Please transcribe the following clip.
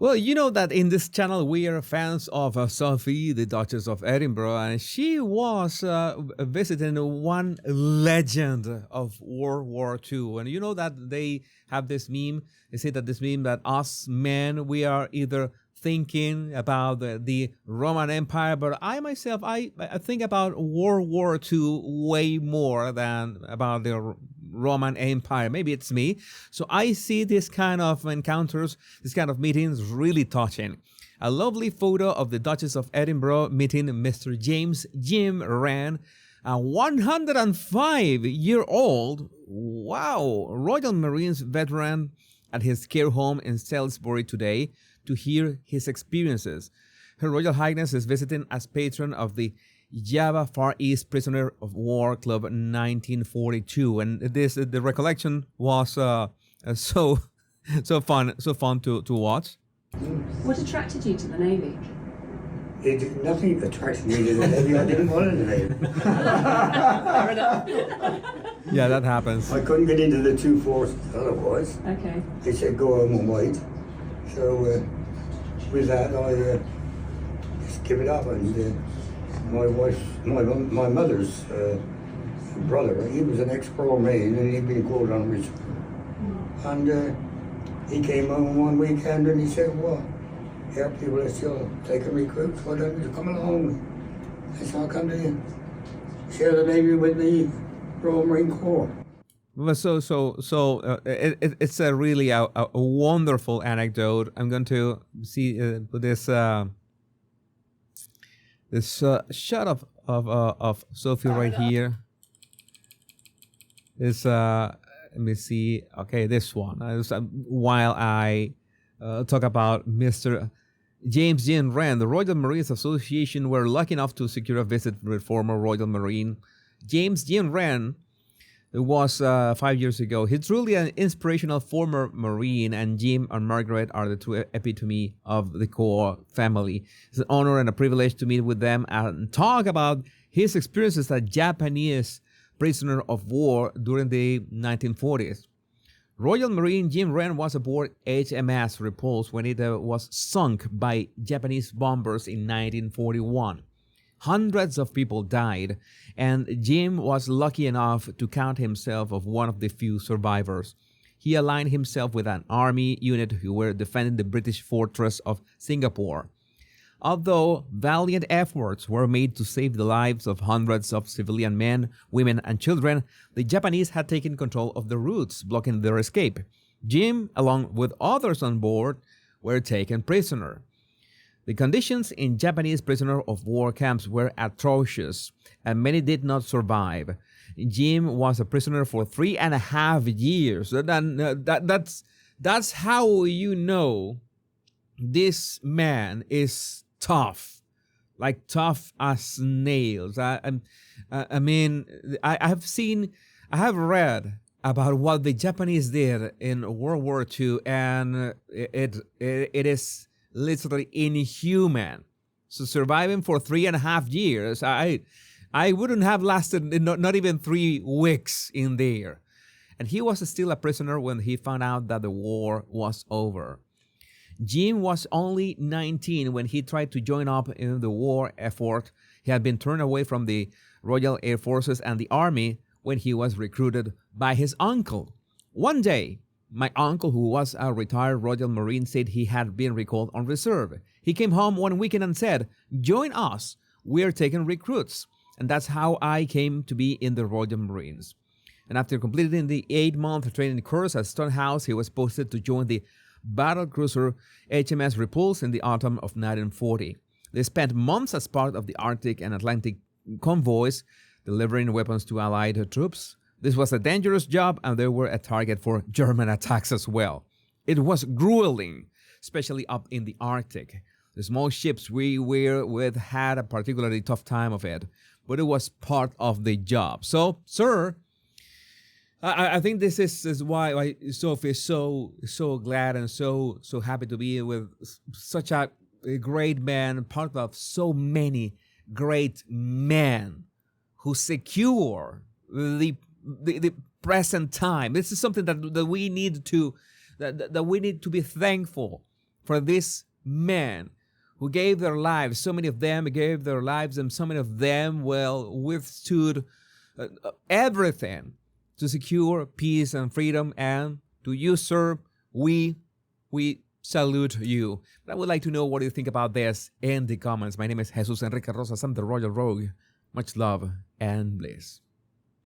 Well, you know that in this channel we are fans of Sophie, the Duchess of Edinburgh, and she was visiting one legend of World War II. And you know that they have this meme. They say that this meme that us men, we are either thinking about the Roman Empire, but I myself, I think about World War II way more than about the Roman Empire. Maybe it's me. So I see this kind of encounters, this kind of meetings really touching. A lovely photo of the Duchess of Edinburgh meeting Mr. James Jim Wren, a 105-year-old, wow, Royal Marines veteran at his care home in Salisbury today to hear his experiences. Her Royal Highness is visiting as patron of the Java Far East Prisoner of War Club 1942, and the recollection was so fun to watch. What attracted you to the Navy? Nothing attracted me to the Navy. I didn't want to the Navy. Fair enough. Yeah, that happens. I couldn't get into the 2-4 otherwise. Okay. They said go home and wait. So with that, I just give it up. And my mother's brother, he was an ex-Royal Marine and he'd been called on reserve. And he came home one weekend and he said, well, here people are still taking recruits, why don't you come along? I said, I'll come to you. Share the Navy with the Royal Marine Corps. Well, it's a really a wonderful anecdote. I'm going to see this shot of Sophie right here. This let me see. Okay, this one. While I talk about Mr. James Jim Wren, the Royal Marines Association were lucky enough to secure a visit with former Royal Marine James Jim Wren. It was 5 years ago. He's truly an inspirational former Marine, and Jim and Margaret are the two epitome of the Corps family. It's an honor and a privilege to meet with them and talk about his experiences as a Japanese prisoner of war during the 1940s. Royal Marine Jim Wren was aboard HMS Repulse when it was sunk by Japanese bombers in 1941. Hundreds of people died, and Jim was lucky enough to count himself as one of the few survivors. He aligned himself with an army unit who were defending the British fortress of Singapore. Although valiant efforts were made to save the lives of hundreds of civilian men, women, and children, the Japanese had taken control of the routes, blocking their escape. Jim, along with others on board, were taken prisoner. The conditions in Japanese prisoner of war camps were atrocious, and many did not survive. Jim was a prisoner for 3.5 years. That's how you know this man is tough, like tough as nails. I have read about what the Japanese did in World War II, and it is literally inhuman. So surviving for 3.5 years, I wouldn't have lasted not even 3 weeks in there. And he was still a prisoner when he found out that the war was over. Jim was only 19 when he tried to join up in the war effort. He had been turned away from the Royal Air Forces and the Army when he was recruited by his uncle. One day, my uncle, who was a retired Royal Marine, said he had been recalled on reserve. He came home one weekend and said, "Join us, we're taking recruits." And that's how I came to be in the Royal Marines. And after completing the 8-month training course at Stonehouse, he was posted to join the battlecruiser HMS Repulse in the autumn of 1940. They spent months as part of the Arctic and Atlantic convoys, delivering weapons to Allied troops. This was a dangerous job, and they were a target for German attacks as well. It was grueling, especially up in the Arctic. The small ships we were with had a particularly tough time of it, but it was part of the job. So, sir, I think this is why Sophie is so glad and so happy to be with such a great man, part of so many great men who secure the present time. This is something that we need to be thankful for these men who gave their lives. So many of them gave their lives, and so many of them, well, withstood everything to secure peace and freedom. And to you, sir, we salute you. But I would like to know what you think about this in the comments. My name is Jesus Enrique Rosas. I'm the Royal Rogue. Much love and bliss.